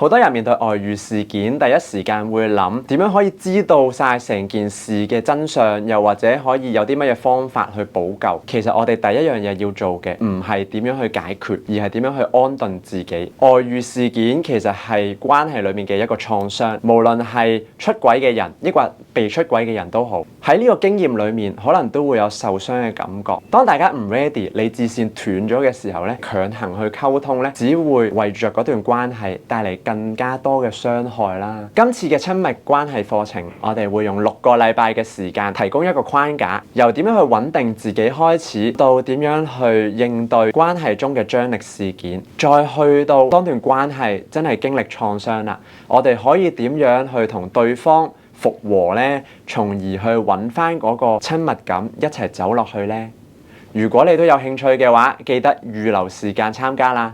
好多人面對外遇事件，第一時間會諗點樣可以知道晒成件事嘅真相，又或者可以有啲乜嘢方法去補救。其實我哋第一樣嘢要做嘅唔係點樣去解決，而係點樣去安頓自己。外遇事件其實係關係裡面嘅一個創傷，無論係出軌嘅人，抑或被出軌嘅人都好，喺呢個經驗裡面，可能都會有受傷嘅感覺。當大家唔 ready，理智線斷咗嘅時候咧，強行去溝通咧，只會為着嗰段關係帶嚟更加多嘅傷害啦。今次嘅親密關係課程，我哋會用6個禮拜嘅時間，提供一個框架，由點樣去穩定自己開始，到點樣去應對關係中嘅張力事件，再去到當段關係真係經歷創傷啦，我哋可以點樣去同對方復和呢？從而去揾翻嗰個親密感，一齊走落去呢？如果你都有興趣嘅話，記得預留時間參加啦。